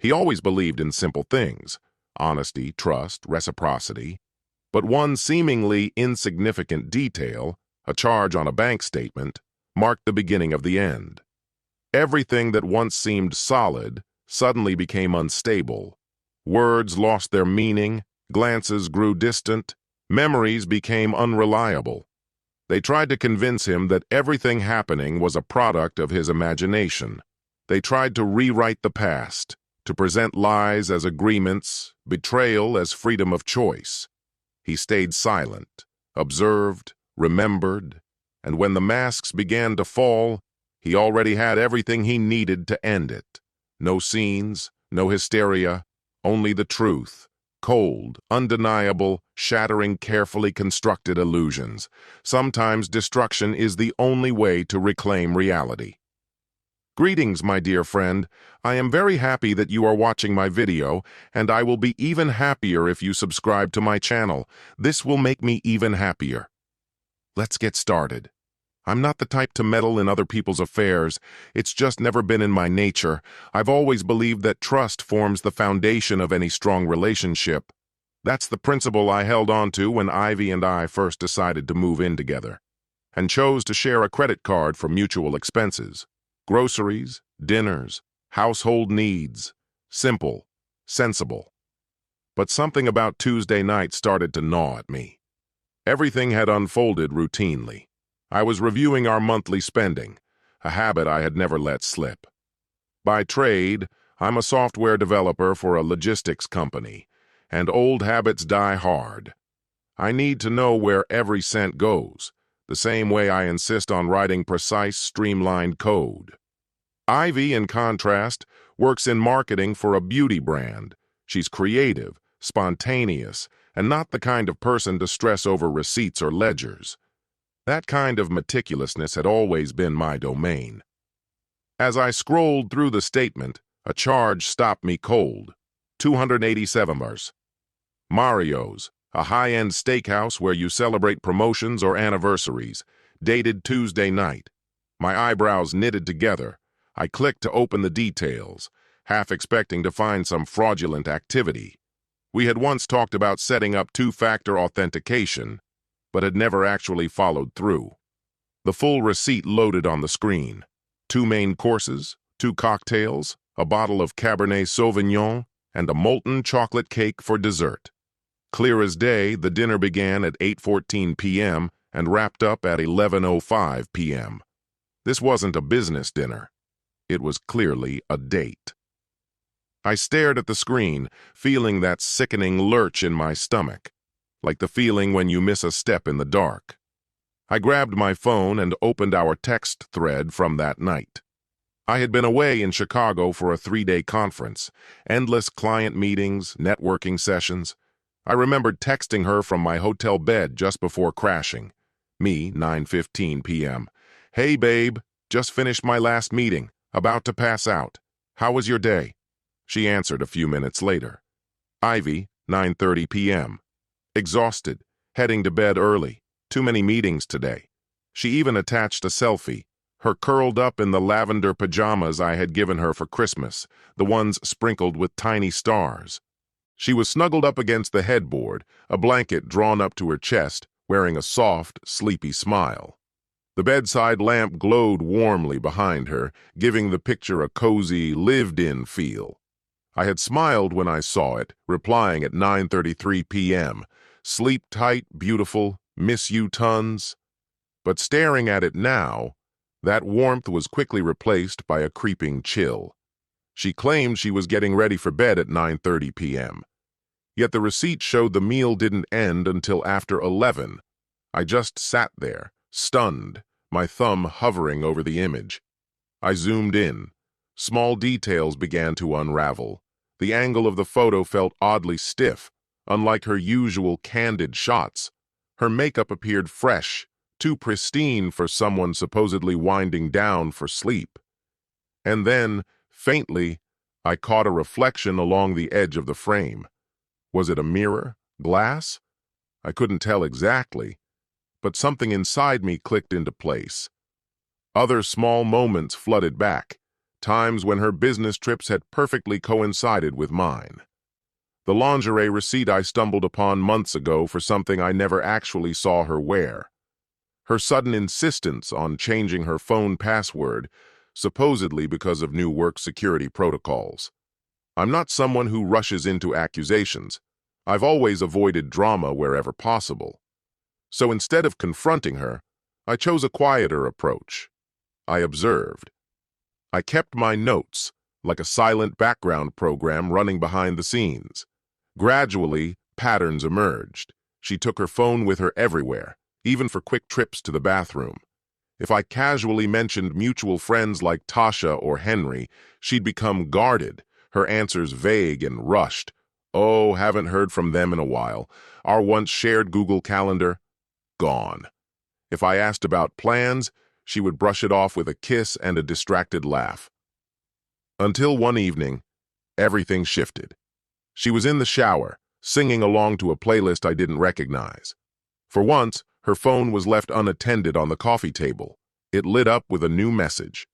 He always believed in simple things: honesty, trust, reciprocity. But one seemingly insignificant detail, a charge on a bank statement, marked the beginning of the end. Everything that once seemed solid suddenly became unstable. Words lost their meaning, glances grew distant, memories became unreliable. They tried to convince him that everything happening was a product of his imagination. They tried to rewrite the past, to present lies as agreements, betrayal as freedom of choice. He stayed silent, observed, remembered, and when the masks began to fall, he already had everything he needed to end it. No scenes, no hysteria, only the truth. Cold, undeniable, shattering carefully constructed illusions. Sometimes destruction is the only way to reclaim reality. Greetings, my dear friend. I am very happy that you are watching my video, and I will be even happier if you subscribe to my channel. This will make me even happier. Let's get started. I'm not the type to meddle in other people's affairs. It's just never been in my nature. I've always believed that trust forms the foundation of any strong relationship. That's the principle I held on to when Ivy and I first decided to move in together, and chose to share a credit card for mutual expenses. Groceries, dinners, household needs. Simple, sensible. But something about Tuesday night started to gnaw at me. Everything had unfolded routinely. I was reviewing our monthly spending, a habit I had never let slip. By trade, I'm a software developer for a logistics company, and old habits die hard. I need to know where every cent goes, the same way I insist on writing precise, streamlined code. Ivy, in contrast, works in marketing for a beauty brand. She's creative, spontaneous, and not the kind of person to stress over receipts or ledgers. That kind of meticulousness had always been my domain. As I scrolled through the statement, a charge stopped me cold. $287. Mario's, a high-end steakhouse where you celebrate promotions or anniversaries, dated Tuesday night. My eyebrows knitted together. I clicked to open the details, half expecting to find some fraudulent activity. We had once talked about setting up two-factor authentication, but had never actually followed through. The full receipt loaded on the screen. 2 main courses, 2 cocktails, a bottle of Cabernet Sauvignon, and a molten chocolate cake for dessert. Clear as day, the dinner began at 8:14 p.m. and wrapped up at 11:05 p.m. This wasn't a business dinner. It was clearly a date. I stared at the screen, feeling that sickening lurch in my stomach, like the feeling when you miss a step in the dark. I grabbed my phone and opened our text thread from that night. I had been away in Chicago for a 3-day conference, endless client meetings, networking sessions. I remembered texting her from my hotel bed just before crashing. Me, 9:15 p.m. Hey, babe, just finished my last meeting, about to pass out. How was your day? She answered a few minutes later. Ivy, 9:30 p.m. Exhausted, heading to bed early. Too many meetings today. She even attached a selfie, her curled up in the lavender pajamas I had given her for Christmas, the ones sprinkled with tiny stars. She was snuggled up against the headboard, a blanket drawn up to her chest, wearing a soft, sleepy smile. The bedside lamp glowed warmly behind her, giving the picture a cozy, lived-in feel. I had smiled when I saw it, replying at 9:33 p.m. Sleep tight, beautiful, miss you tons. But staring at it now, that warmth was quickly replaced by a creeping chill. She claimed she was getting ready for bed at 9:30 p.m. Yet the receipt showed the meal didn't end until after 11. I just sat there, stunned, my thumb hovering over the image. I zoomed in. Small details began to unravel. The angle of the photo felt oddly stiff, unlike her usual candid shots. Her makeup appeared fresh, too pristine for someone supposedly winding down for sleep. And then, faintly, I caught a reflection along the edge of the frame. Was it a mirror? Glass? I couldn't tell exactly, but something inside me clicked into place. Other small moments flooded back. times when her business trips had perfectly coincided with mine. The lingerie receipt I stumbled upon months ago for something I never actually saw her wear. Her sudden insistence on changing her phone password, supposedly because of new work security protocols. I'm not someone who rushes into accusations. I've always avoided drama wherever possible. So instead of confronting her, I chose a quieter approach. I observed. I kept my notes, like a silent background program running behind the scenes. Gradually, patterns emerged. She took her phone with her everywhere, even for quick trips to the bathroom. If I casually mentioned mutual friends like Tasha or Henry, she'd become guarded, her answers vague and rushed. Oh, haven't heard from them in a while. Our once shared Google Calendar? Gone. If I asked about plans, she would brush it off with a kiss and a distracted laugh. Until one evening, everything shifted. She was in the shower, singing along to a playlist I didn't recognize. For once, her phone was left unattended on the coffee table. It lit up with a new message.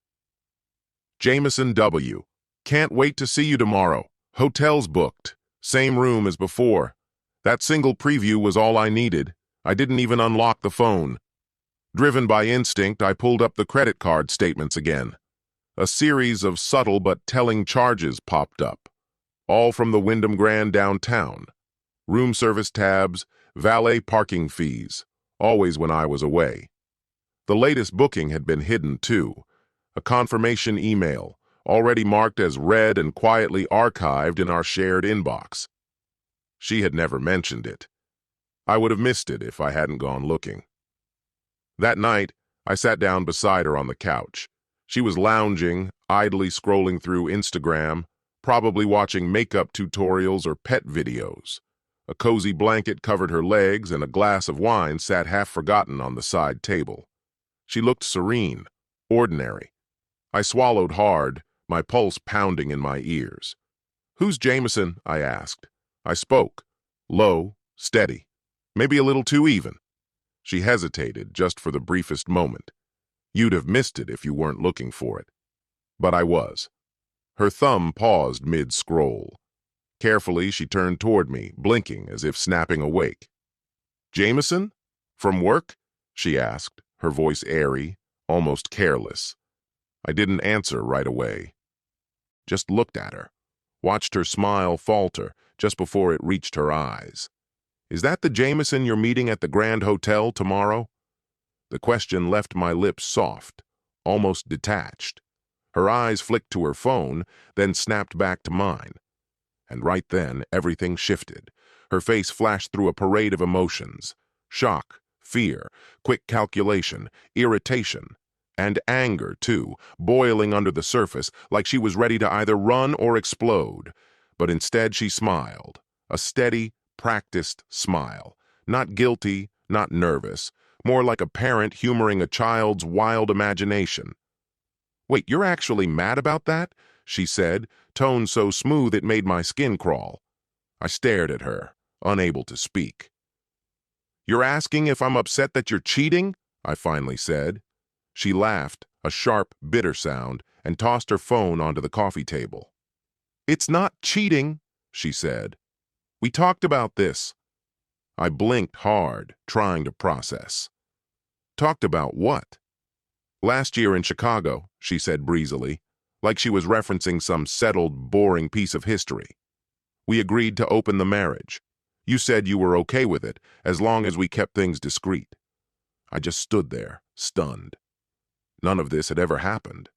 Jameson W. Can't wait to see you tomorrow. Hotel's booked. Same room as before. That single preview was all I needed. I didn't even unlock the phone. Driven by instinct, I pulled up the credit card statements again. A series of subtle but telling charges popped up, all from the Wyndham Grand downtown. Room service tabs, valet parking fees, always when I was away. The latest booking had been hidden too, a confirmation email, already marked as read and quietly archived in our shared inbox. She had never mentioned it. I would have missed it if I hadn't gone looking. That night, I sat down beside her on the couch. She was lounging, idly scrolling through Instagram, probably watching makeup tutorials or pet videos. A cozy blanket covered her legs and a glass of wine sat half forgotten on the side table. She looked serene, ordinary. I swallowed hard, my pulse pounding in my ears. "Who's Jameson?" I asked. I spoke, low, steady, maybe a little too even. She hesitated just for the briefest moment. You'd have missed it if you weren't looking for it. But I was. Her thumb paused mid-scroll. Carefully, she turned toward me, blinking as if snapping awake. "Jameson? From work?" she asked, her voice airy, almost careless. I didn't answer right away. Just looked at her, watched her smile falter just before it reached her eyes. "Is that the Jameson you're meeting at the Grand Hotel tomorrow?" The question left my lips soft, almost detached. Her eyes flicked to her phone, then snapped back to mine. And right then, everything shifted. Her face flashed through a parade of emotions. Shock, fear, quick calculation, irritation, and anger, too, boiling under the surface like she was ready to either run or explode. But instead she smiled, a steady, practiced smile. Not guilty, not nervous, more like a parent humoring a child's wild imagination. "Wait, you're actually mad about that?" she said, tone so smooth it made my skin crawl. I stared at her, unable to speak. "You're asking if I'm upset that you're cheating?" I finally said. She laughed, a sharp, bitter sound, and tossed her phone onto the coffee table. "It's not cheating," she said. "We talked about this." I blinked hard, trying to process. "Talked about what?" "Last year in Chicago," she said breezily, like she was referencing some settled, boring piece of history. "We agreed to open the marriage. You said you were okay with it, as long as we kept things discreet." I just stood there, stunned. None of this had ever happened.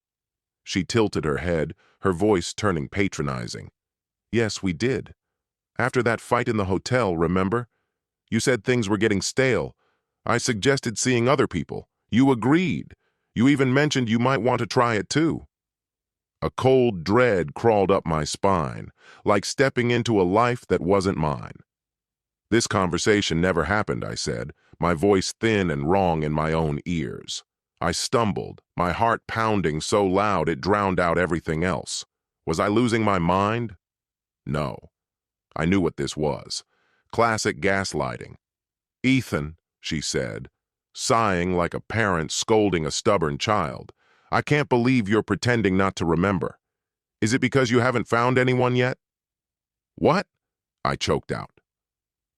She tilted her head, her voice turning patronizing. "Yes, we did. After that fight in the hotel, remember? You said things were getting stale. I suggested seeing other people. You agreed. You even mentioned you might want to try it too." A cold dread crawled up my spine, like stepping into a life that wasn't mine. "This conversation never happened," I said, my voice thin and wrong in my own ears. I stumbled, my heart pounding so loud it drowned out everything else. Was I losing my mind? No. I knew what this was. Classic gaslighting. "Ethan," she said, sighing like a parent scolding a stubborn child, I can't believe you're pretending not to remember. Is it because you haven't found anyone yet?" "What?" I choked out.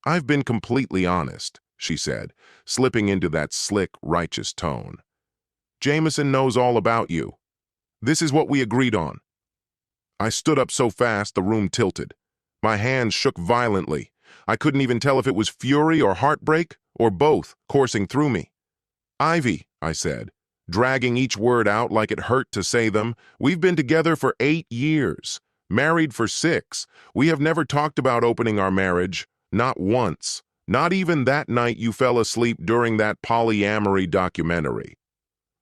"I've been completely honest," she said, slipping into that slick, righteous tone. "Jameson knows all about you. This is what we agreed on." I stood up so fast the room tilted. My hands shook violently. I couldn't even tell if it was fury or heartbreak, or both, coursing through me. "Ivy," I said, dragging each word out like it hurt to say them, "we've been together for 8 years, married for 6. We have never talked about opening our marriage, not once. Not even that night you fell asleep during that polyamory documentary."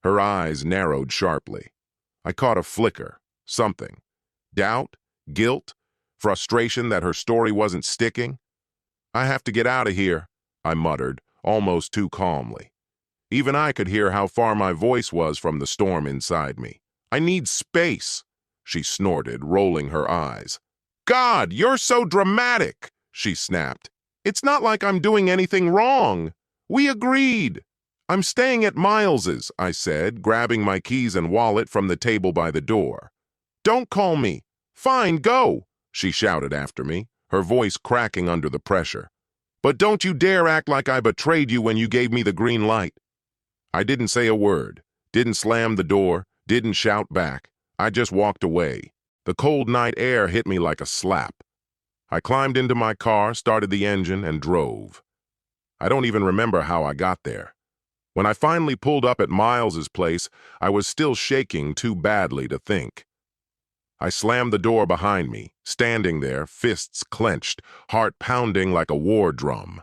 Her eyes narrowed sharply. I caught a flicker, something. Doubt, guilt, frustration that her story wasn't sticking. "I have to get out of here," I muttered, almost too calmly. Even I could hear how far my voice was from the storm inside me. "I need space," she snorted, rolling her eyes. "God, you're so dramatic," she snapped. "It's not like I'm doing anything wrong. We agreed." "I'm staying at Miles's," I said, grabbing my keys and wallet from the table by the door. "Don't call me." "Fine, go," she shouted after me, her voice cracking under the pressure. "But don't you dare act like I betrayed you when you gave me the green light." I didn't say a word, didn't slam the door, didn't shout back. I just walked away. The cold night air hit me like a slap. I climbed into my car, started the engine, and drove. I don't even remember how I got there. When I finally pulled up at Miles's place, I was still shaking too badly to think. I slammed the door behind me, standing there, fists clenched, heart pounding like a war drum.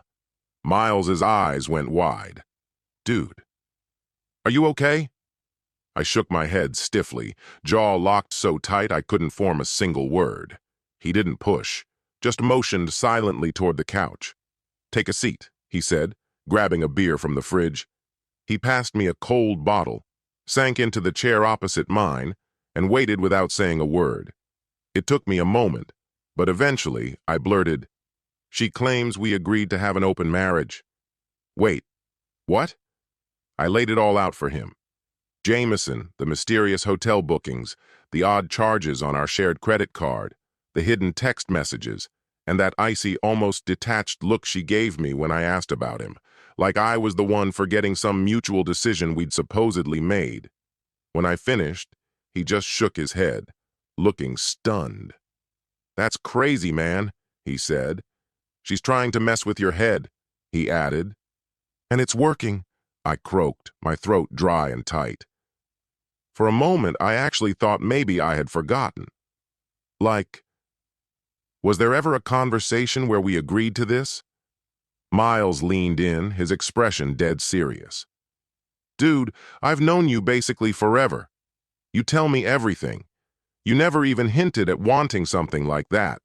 Miles's eyes went wide. "Dude, are you okay?" I shook my head stiffly, jaw locked so tight I couldn't form a single word. He didn't push, just motioned silently toward the couch. "Take a seat," he said, grabbing a beer from the fridge. He passed me a cold bottle, sank into the chair opposite mine, and waited without saying a word. It took me a moment, but eventually I blurted, "She claims we agreed to have an open marriage." "Wait, what?" I laid it all out for him. Jameson, the mysterious hotel bookings, the odd charges on our shared credit card, the hidden text messages, and that icy, almost detached look she gave me when I asked about him, like I was the one forgetting some mutual decision we'd supposedly made. When I finished, he just shook his head, looking stunned. "That's crazy, man," he said. "She's trying to mess with your head," he added. "And it's working," I croaked, my throat dry and tight. For a moment, I actually thought maybe I had forgotten. Like, was there ever a conversation where we agreed to this? Miles leaned in, his expression dead serious. "Dude, I've known you basically forever. You tell me everything. You never even hinted at wanting something like that.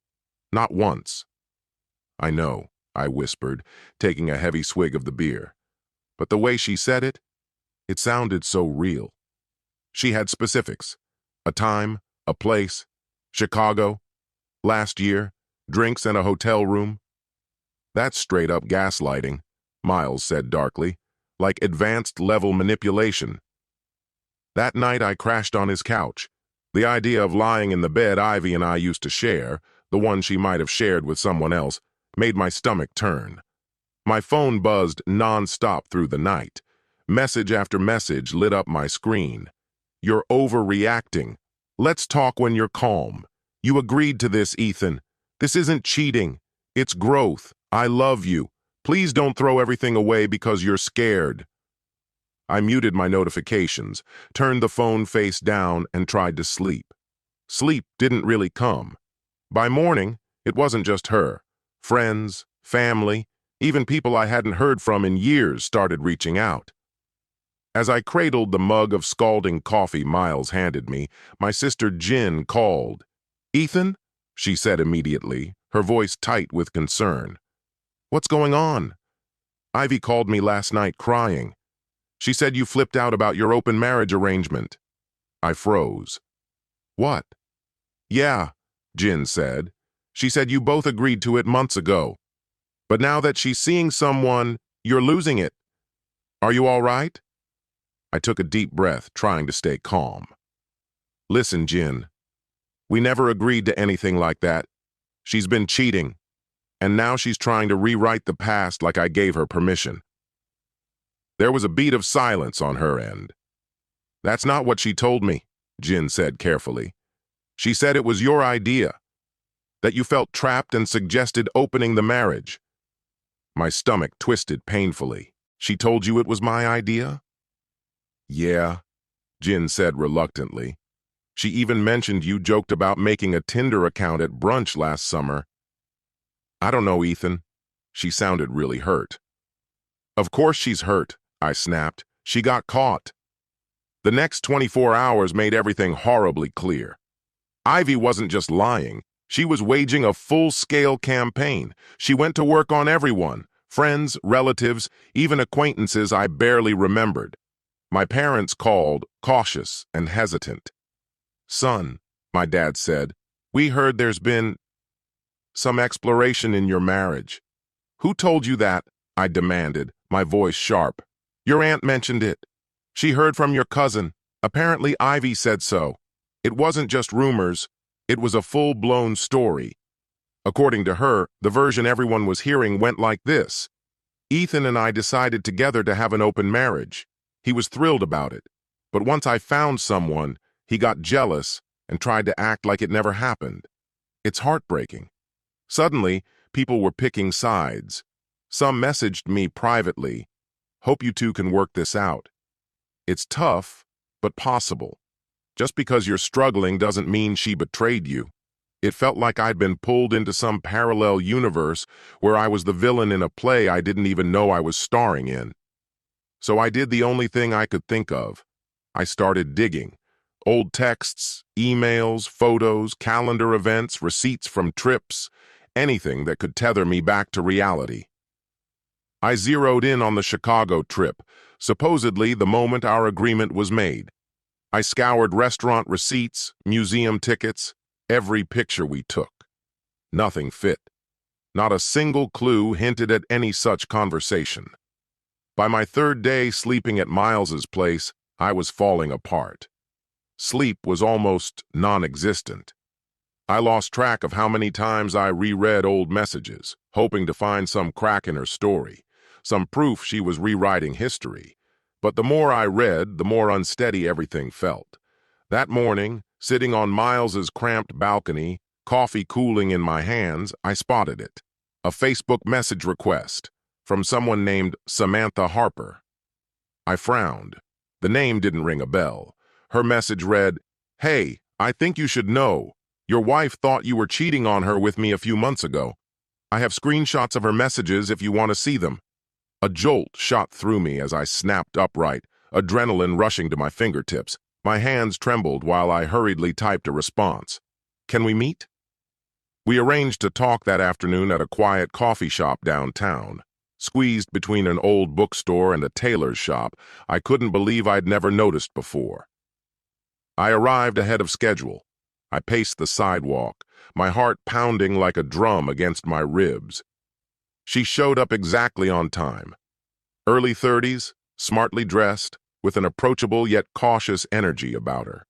Not once." "I know," I whispered, taking a heavy swig of the beer. But the way she said it, it sounded so real. She had specifics. A time, a place, Chicago, last year, drinks in a hotel room. "That's straight up gaslighting," Miles said darkly, "like advanced level manipulation." That night I crashed on his couch. The idea of lying in the bed Ivy and I used to share, the one she might have shared with someone else, made my stomach turn. My phone buzzed non-stop through the night. Message after message lit up my screen. "You're overreacting. Let's talk when you're calm. You agreed to this, Ethan. This isn't cheating. It's growth. I love you. Please don't throw everything away because you're scared." I muted my notifications, turned the phone face down, and tried to sleep. Sleep didn't really come. By morning, it wasn't just her. Friends, family, even people I hadn't heard from in years started reaching out. As I cradled the mug of scalding coffee Miles handed me, my sister Jen called. "Ethan?" she said immediately, her voice tight with concern. "What's going on?" "Ivy called me last night crying. She said you flipped out about your open marriage arrangement." I froze. "What?" "Yeah," Jen said. "She said you both agreed to it months ago. But now that she's seeing someone, you're losing it. Are you all right?" I took a deep breath, trying to stay calm. Listen, Jin, we never agreed to anything like that. She's been cheating, and now she's trying to rewrite the past like I gave her permission. There was a beat of silence on her end. That's not what she told me, Jin said carefully. She said it was your idea, that you felt trapped and suggested opening the marriage. My stomach twisted painfully. She told you it was my idea? Yeah, Jin said reluctantly. She even mentioned you joked about making a Tinder account at brunch last summer. I don't know, Ethan. She sounded really hurt. Of course she's hurt, I snapped. She got caught. The next 24 hours made everything horribly clear. Ivy wasn't just lying. She was waging a full-scale campaign. She went to work on everyone, friends, relatives, even acquaintances I barely remembered. My parents called, cautious and hesitant. Son, my dad said, we heard there's been some exploration in your marriage. Who told you that? I demanded, my voice sharp. Your aunt mentioned it. She heard from your cousin. Apparently Ivy said so. It wasn't just rumors. It was a full-blown story. According to her, the version everyone was hearing went like this. Ethan and I decided together to have an open marriage. He was thrilled about it. But once I found someone, he got jealous and tried to act like it never happened. It's heartbreaking. Suddenly, people were picking sides. Some messaged me privately. Hope you two can work this out. It's tough, but possible. Just because you're struggling doesn't mean she betrayed you. It felt like I'd been pulled into some parallel universe where I was the villain in a play I didn't even know I was starring in. So I did the only thing I could think of. I started digging. Old texts, emails, photos, calendar events, receipts from trips, anything that could tether me back to reality. I zeroed in on the Chicago trip, supposedly the moment our agreement was made. I scoured restaurant receipts, museum tickets, every picture we took. Nothing fit. Not a single clue hinted at any such conversation. By my third day sleeping at Miles's place, I was falling apart. Sleep was almost non-existent. I lost track of how many times I reread old messages, hoping to find some crack in her story, some proof she was rewriting history. But the more I read, the more unsteady everything felt. That morning, sitting on Miles's cramped balcony, coffee cooling in my hands, I spotted it. A Facebook message request from someone named Samantha Harper. I frowned. The name didn't ring a bell. Her message read, "Hey, I think you should know. Your wife thought you were cheating on her with me a few months ago. I have screenshots of her messages if you want to see them." A jolt shot through me as I snapped upright, adrenaline rushing to my fingertips. My hands trembled while I hurriedly typed a response. "Can we meet?" We arranged to talk that afternoon at a quiet coffee shop downtown. Squeezed between an old bookstore and a tailor's shop, I couldn't believe I'd never noticed before. I arrived ahead of schedule. I paced the sidewalk, my heart pounding like a drum against my ribs. She showed up exactly on time. Early 30s, smartly dressed, with an approachable yet cautious energy about her.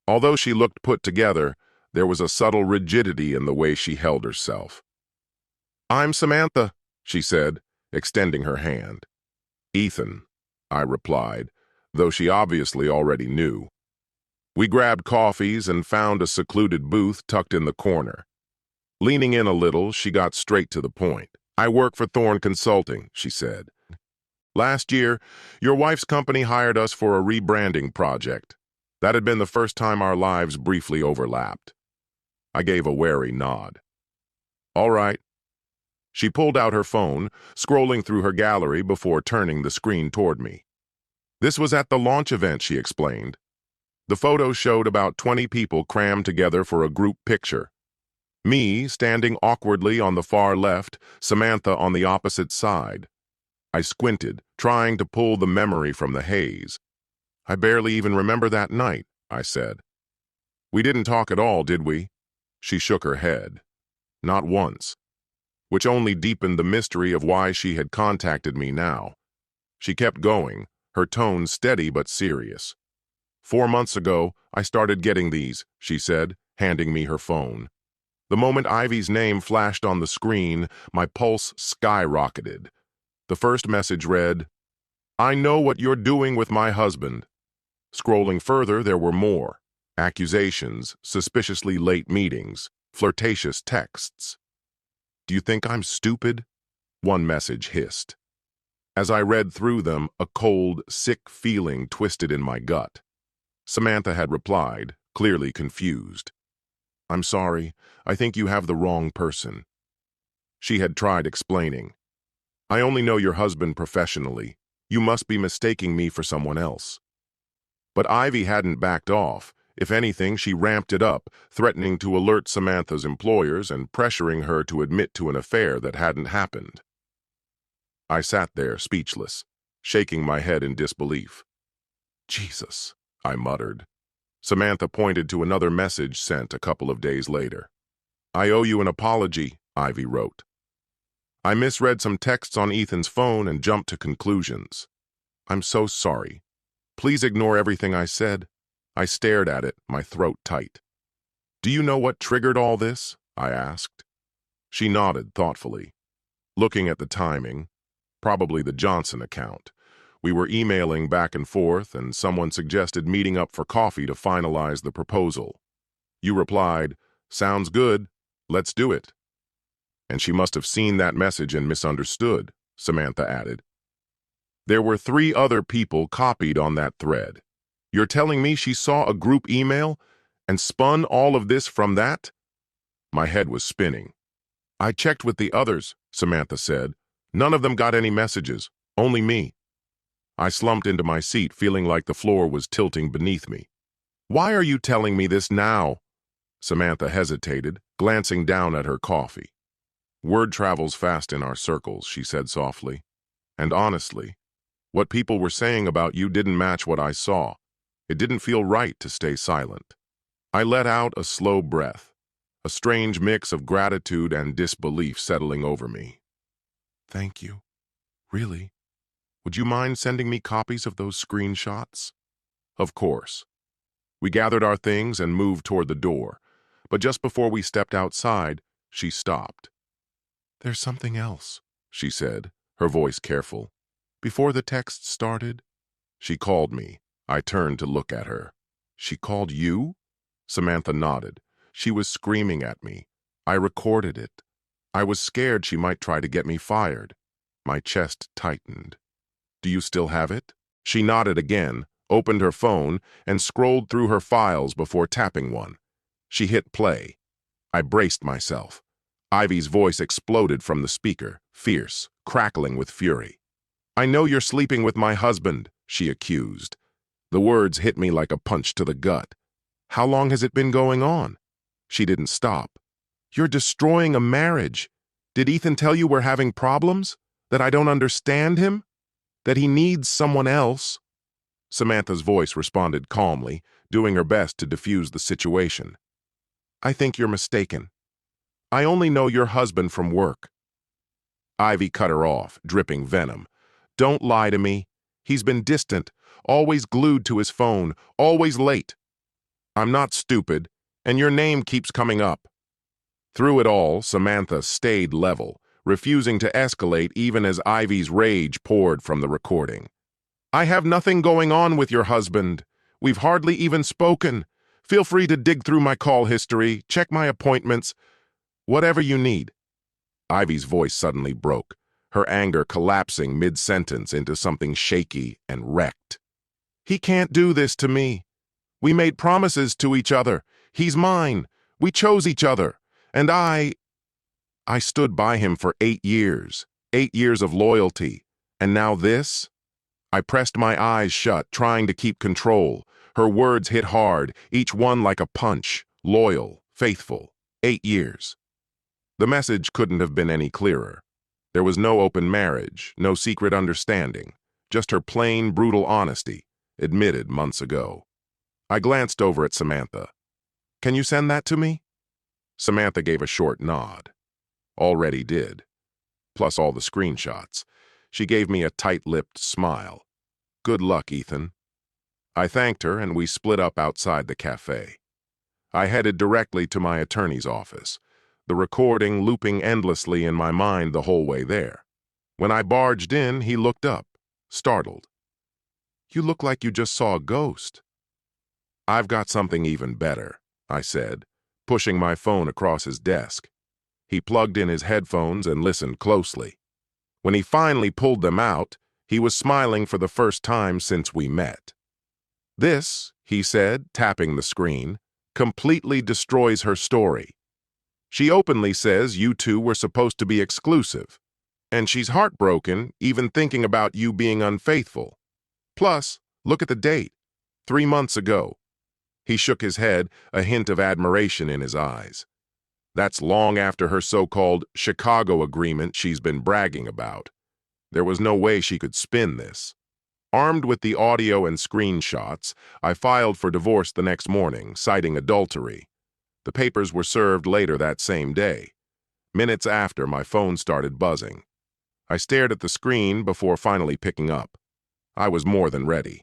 Although she looked put together, there was a subtle rigidity in the way she held herself. "I'm Samantha," she said, extending her hand. "Ethan," I replied, though she obviously already knew. We grabbed coffees and found a secluded booth tucked in the corner. Leaning in a little, she got straight to the point. "I work for Thorne Consulting," she said. "Last year, your wife's company hired us for a rebranding project. That had been the first time our lives briefly overlapped." I gave a wary nod. "All right." She pulled out her phone, scrolling through her gallery before turning the screen toward me. "This was at the launch event," she explained. The photo showed about 20 people crammed together for a group picture. Me standing awkwardly on the far left, Samantha on the opposite side. I squinted, trying to pull the memory from the haze. "I barely even remember that night," I said. "We didn't talk at all, did we?" She shook her head. "Not once." Which only deepened the mystery of why she had contacted me now. She kept going, her tone steady but serious. 4 months ago, I started getting these, she said, handing me her phone. The moment Ivy's name flashed on the screen, my pulse skyrocketed. The first message read, "I know what you're doing with my husband." Scrolling further, there were more. Accusations, suspiciously late meetings, flirtatious texts. "Do you think I'm stupid?" one message hissed. As I read through them, a cold, sick feeling twisted in my gut. Samantha had replied, clearly confused. "I'm sorry, I think you have the wrong person." She had tried explaining. "I only know your husband professionally. You must be mistaking me for someone else." But Ivy hadn't backed off. If anything, she ramped it up, threatening to alert Samantha's employers and pressuring her to admit to an affair that hadn't happened. I sat there, speechless, shaking my head in disbelief. "Jesus," I muttered. Samantha pointed to another message sent a couple of days later. "I owe you an apology," Ivy wrote. "I misread some texts on Ethan's phone and jumped to conclusions. I'm so sorry. Please ignore everything I said." I stared at it, my throat tight. "Do you know what triggered all this?" I asked. She nodded thoughtfully. Looking at the timing, probably the Johnson account. We were emailing back and forth, and someone suggested meeting up for coffee to finalize the proposal. You replied, "Sounds good, let's do it." And she must have seen that message and misunderstood, Samantha added. There were 3 other people copied on that thread. You're telling me she saw a group email and spun all of this from that? My head was spinning. "I checked with the others," Samantha said. "None of them got any messages, only me." I slumped into my seat, feeling like the floor was tilting beneath me. "Why are you telling me this now?" Samantha hesitated, glancing down at her coffee. "Word travels fast in our circles," she said softly. "And honestly, what people were saying about you didn't match what I saw. It didn't feel right to stay silent." I let out a slow breath, a strange mix of gratitude and disbelief settling over me. "Thank you. Really? Would you mind sending me copies of those screenshots?" Of course. We gathered our things and moved toward the door, but just before we stepped outside, she stopped. "There's something else," she said, her voice careful. "Before the text started, she called me." I turned to look at her. "She called you?" Samantha nodded. "She was screaming at me. I recorded it. I was scared she might try to get me fired." My chest tightened. "Do you still have it?" She nodded again, opened her phone, and scrolled through her files before tapping one. She hit play. I braced myself. Ivy's voice exploded from the speaker, fierce, crackling with fury. "I know you're sleeping with my husband," she accused. The words hit me like a punch to the gut. "How long has it been going on?" She didn't stop. "You're destroying a marriage. Did Ethan tell you we're having problems? That I don't understand him? That he needs someone else?" Samantha's voice responded calmly, doing her best to diffuse the situation. "I think you're mistaken. I only know your husband from work." Ivy cut her off, dripping venom. "Don't lie to me. He's been distant, always glued to his phone, always late. I'm not stupid, and your name keeps coming up." Through it all, Samantha stayed level, refusing to escalate even as Ivy's rage poured from the recording. "I have nothing going on with your husband. We've hardly even spoken. Feel free to dig through my call history, check my appointments, whatever you need." Ivy's voice suddenly broke, her anger collapsing mid-sentence into something shaky and wrecked. "He can't do this to me. We made promises to each other. He's mine. We chose each other. And I stood by him for 8 years. 8 years of loyalty. And now this?" I pressed my eyes shut, trying to keep control. Her words hit hard, each one like a punch. Loyal, faithful. 8 years. The message couldn't have been any clearer. There was no open marriage, no secret understanding, just her plain, brutal honesty, admitted months ago. I glanced over at Samantha. "Can you send that to me?" Samantha gave a short nod. "Already did. Plus all the screenshots." She gave me a tight-lipped smile. Good luck, Ethan. I thanked her and we split up outside the cafe. I headed directly to my attorney's office, the recording looping endlessly in my mind the whole way there. When I barged in, he looked up, startled. "You look like you just saw a ghost." "I've got something even better," I said, pushing my phone across his desk. He plugged in his headphones and listened closely. When he finally pulled them out, he was smiling for the first time since we met. "This," he said, tapping the screen, "completely destroys her story. She openly says you two were supposed to be exclusive, and she's heartbroken even thinking about you being unfaithful. Plus, look at the date, 3 months ago." He shook his head, a hint of admiration in his eyes. "That's long after her so-called Chicago agreement she's been bragging about. There was no way she could spin this." Armed with the audio and screenshots, I filed for divorce the next morning, citing adultery. The papers were served later that same day. Minutes after, my phone started buzzing. I stared at the screen before finally picking up. I was more than ready.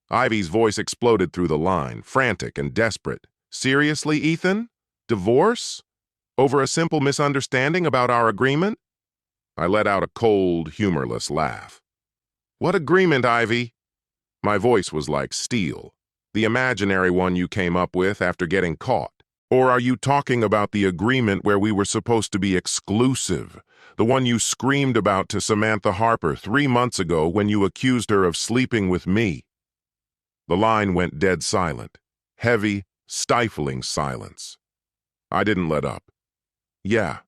Ivy's voice exploded through the line, frantic and desperate. "Seriously, Ethan? Divorce? Over a simple misunderstanding about our agreement?" I let out a cold, humorless laugh. "What agreement, Ivy?" My voice was like steel. "The imaginary one you came up with after getting caught. Or are you talking about the agreement where we were supposed to be exclusive? The one you screamed about to Samantha Harper 3 months ago when you accused her of sleeping with me?" The line went dead silent. Heavy, stifling silence. I didn't let up. "Yeah,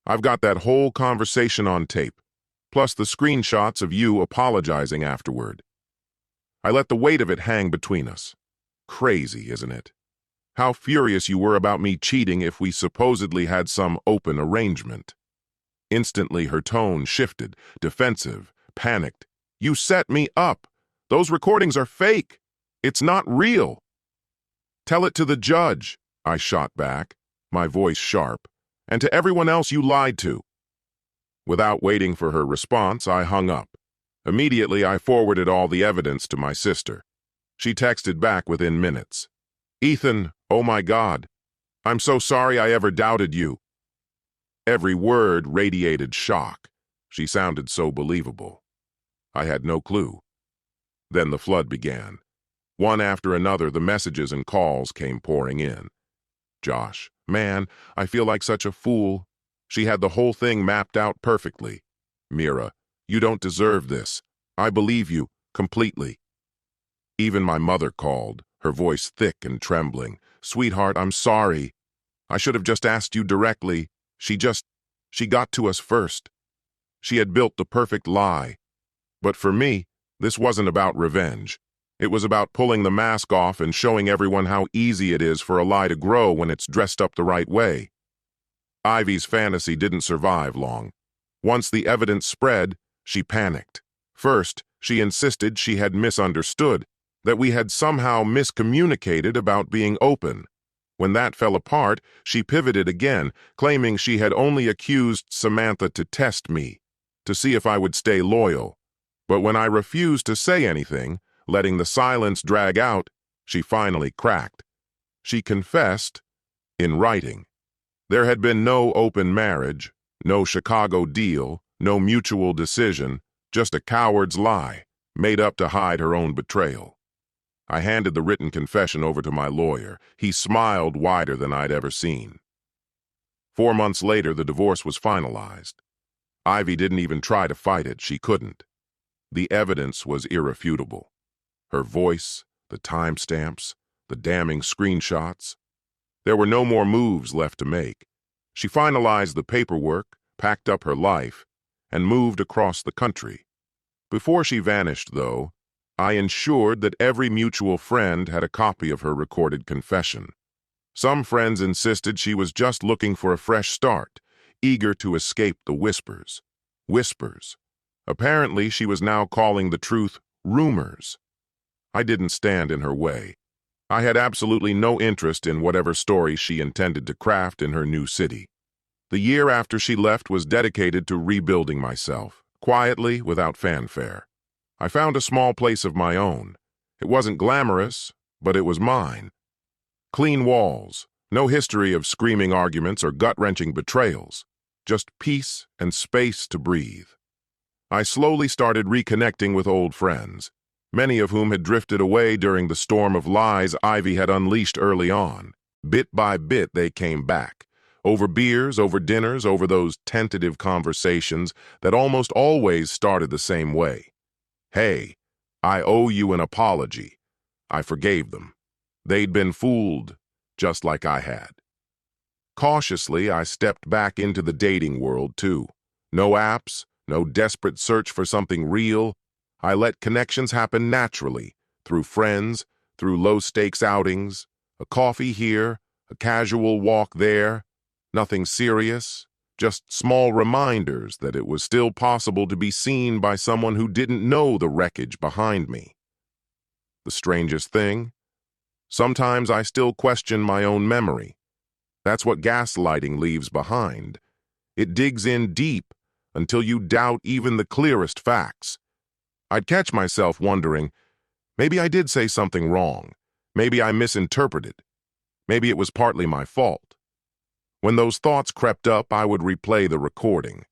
I've got that whole conversation on tape, plus the screenshots of you apologizing afterward." I let the weight of it hang between us. Crazy, isn't it? How furious you were about me cheating if we supposedly had some open arrangement. Instantly her tone shifted, defensive, panicked. "You set me up. Those recordings are fake. It's not real." "Tell it to the judge," I shot back, my voice sharp, "and to everyone else you lied to." Without waiting for her response, I hung up. Immediately, I forwarded all the evidence to my sister. She texted back within minutes. "Ethan, oh my God. I'm so sorry I ever doubted you." Every word radiated shock. She sounded so believable. I had no clue. Then the flood began. One after another, the messages and calls came pouring in. "Josh, man, I feel like such a fool. She had the whole thing mapped out perfectly." "Mira, you don't deserve this. I believe you, completely." Even my mother called, her voice thick and trembling. "Sweetheart, I'm sorry. I should have just asked you directly. She got to us first. She had built the perfect lie. But for me, this wasn't about revenge. It was about pulling the mask off and showing everyone how easy it is for a lie to grow when it's dressed up the right way." Ivy's fantasy didn't survive long. Once the evidence spread, she panicked. First, she insisted she had misunderstood, that we had somehow miscommunicated about being open. When that fell apart, she pivoted again, claiming she had only accused Samantha to test me, to see if I would stay loyal. But when I refused to say anything, letting the silence drag out, she finally cracked. She confessed in writing. There had been no open marriage, no Chicago deal, no mutual decision, just a coward's lie, made up to hide her own betrayal. I handed the written confession over to my lawyer. He smiled wider than I'd ever seen. 4 months later, the divorce was finalized. Ivy didn't even try to fight it. She couldn't. The evidence was irrefutable. Her voice, the timestamps, the damning screenshots. There were no more moves left to make. She finalized the paperwork, packed up her life, and moved across the country. Before she vanished, though, I ensured that every mutual friend had a copy of her recorded confession. Some friends insisted she was just looking for a fresh start, eager to escape the whispers. Whispers. Apparently, she was now calling the truth rumors. I didn't stand in her way. I had absolutely no interest in whatever story she intended to craft in her new city. The year after she left was dedicated to rebuilding myself, quietly, without fanfare. I found a small place of my own. It wasn't glamorous, but it was mine. Clean walls, no history of screaming arguments or gut-wrenching betrayals, just peace and space to breathe. I slowly started reconnecting with old friends, many of whom had drifted away during the storm of lies Ivy had unleashed early on. Bit by bit, they came back. Over beers, over dinners, over those tentative conversations that almost always started the same way. Hey, I owe you an apology. I forgave them. They'd been fooled, just like I had. Cautiously, I stepped back into the dating world, too. No apps, no desperate search for something real. I let connections happen naturally, through friends, through low-stakes outings, a coffee here, a casual walk there. Nothing serious, just small reminders that it was still possible to be seen by someone who didn't know the wreckage behind me. The strangest thing? Sometimes I still question my own memory. That's what gaslighting leaves behind. It digs in deep until you doubt even the clearest facts. I'd catch myself wondering, maybe I did say something wrong. Maybe I misinterpreted. Maybe it was partly my fault. When those thoughts crept up, I would replay the recording.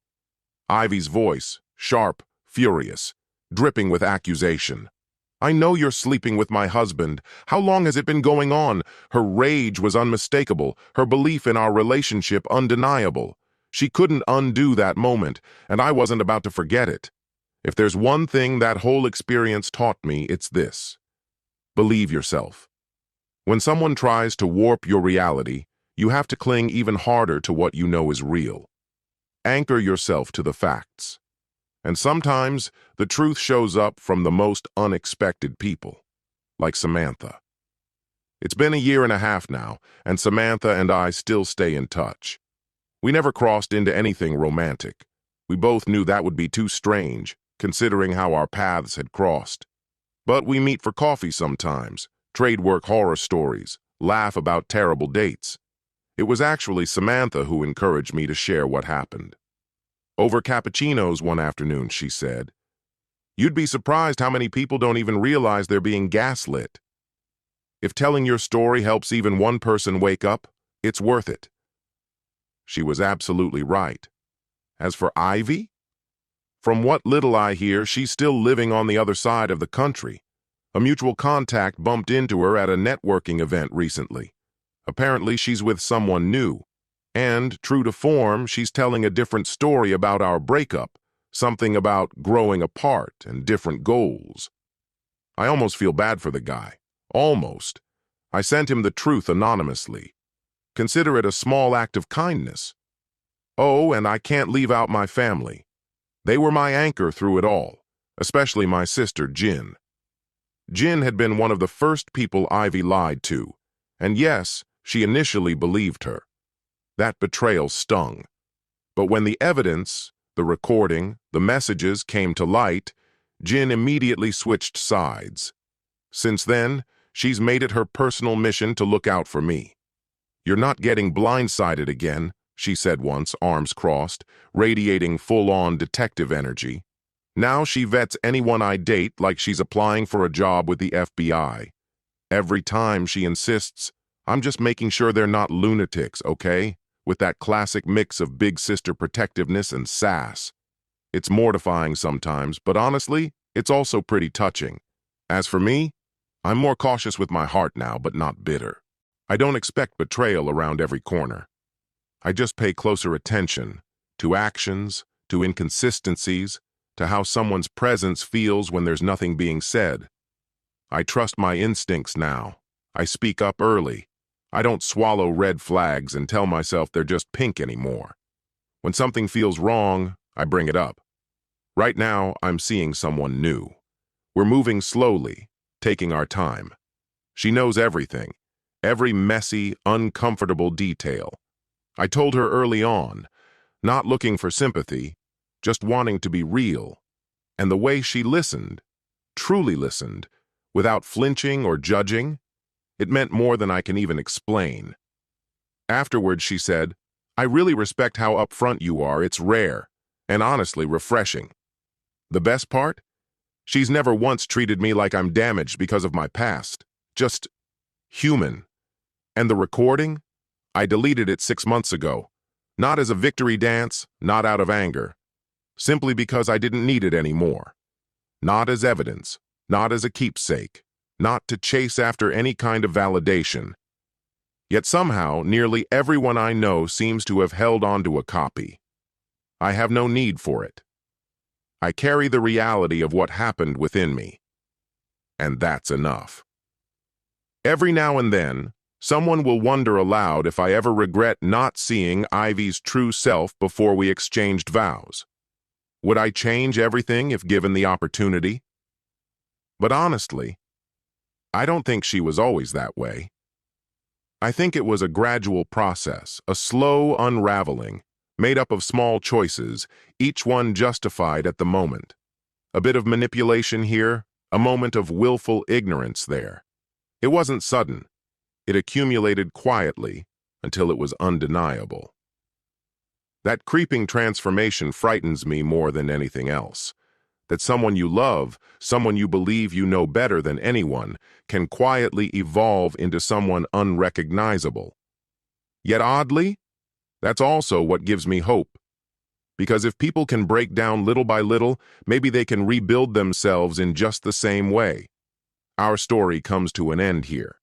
Ivy's voice, sharp, furious, dripping with accusation. I know you're sleeping with my husband. How long has it been going on? Her rage was unmistakable, her belief in our relationship undeniable. She couldn't undo that moment, and I wasn't about to forget it. If there's one thing that whole experience taught me, it's this. Believe yourself. When someone tries to warp your reality, you have to cling even harder to what you know is real. Anchor yourself to the facts. And sometimes the truth shows up from the most unexpected people, like Samantha. It's been a year and a half now, and Samantha and I still stay in touch. We never crossed into anything romantic. We both knew that would be too strange, considering how our paths had crossed. But we meet for coffee sometimes, trade work horror stories, laugh about terrible dates. It was actually Samantha who encouraged me to share what happened. Over cappuccinos one afternoon, she said, "You'd be surprised how many people don't even realize they're being gaslit. If telling your story helps even one person wake up, it's worth it." She was absolutely right. As for Ivy? From what little I hear, she's still living on the other side of the country. A mutual contact bumped into her at a networking event recently. Apparently, she's with someone new. And, true to form, she's telling a different story about our breakup, something about growing apart and different goals. I almost feel bad for the guy. Almost. I sent him the truth anonymously. Consider it a small act of kindness. Oh, and I can't leave out my family. They were my anchor through it all, especially my sister, Jin. Jin had been one of the first people Ivy lied to, and yes, she initially believed her. That betrayal stung. But when the evidence, the recording, the messages came to light, Jin immediately switched sides. Since then, she's made it her personal mission to look out for me. "You're not getting blindsided again," she said once, arms crossed, radiating full-on detective energy. Now she vets anyone I date like she's applying for a job with the FBI. Every time she insists, "I'm just making sure they're not lunatics, okay?" With that classic mix of big sister protectiveness and sass. It's mortifying sometimes, but honestly, it's also pretty touching. As for me, I'm more cautious with my heart now, but not bitter. I don't expect betrayal around every corner. I just pay closer attention to actions, to inconsistencies, to how someone's presence feels when there's nothing being said. I trust my instincts now. I speak up early. I don't swallow red flags and tell myself they're just pink anymore. When something feels wrong, I bring it up. Right now, I'm seeing someone new. We're moving slowly, taking our time. She knows everything, every messy, uncomfortable detail. I told her early on, not looking for sympathy, just wanting to be real. And the way she listened, truly listened, without flinching or judging, it meant more than I can even explain. Afterwards, she said, "I really respect how upfront you are. It's rare, and honestly refreshing. The best part? She's never once treated me like I'm damaged because of my past. Just human. And the recording? I deleted it 6 months ago. Not as a victory dance, not out of anger. Simply because I didn't need it anymore. Not as evidence, not as a keepsake, not to chase after any kind of validation. Yet somehow, nearly everyone I know seems to have held on to a copy. I have no need for it. I carry the reality of what happened within me. And that's enough. Every now and then, someone will wonder aloud if I ever regret not seeing Ivy's true self before we exchanged vows. Would I change everything if given the opportunity? But honestly, I don't think she was always that way. I think it was a gradual process, a slow unraveling, made up of small choices, each one justified at the moment. A bit of manipulation here, a moment of willful ignorance there. It wasn't sudden. It accumulated quietly until it was undeniable. That creeping transformation frightens me more than anything else. That someone you love, someone you believe you know better than anyone, can quietly evolve into someone unrecognizable. Yet oddly, that's also what gives me hope. Because if people can break down little by little, maybe they can rebuild themselves in just the same way. Our story comes to an end here.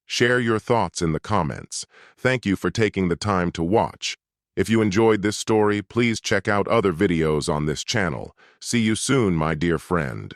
Share your thoughts in the comments. Thank you for taking the time to watch. If you enjoyed this story, please check out other videos on this channel. See you soon, my dear friend.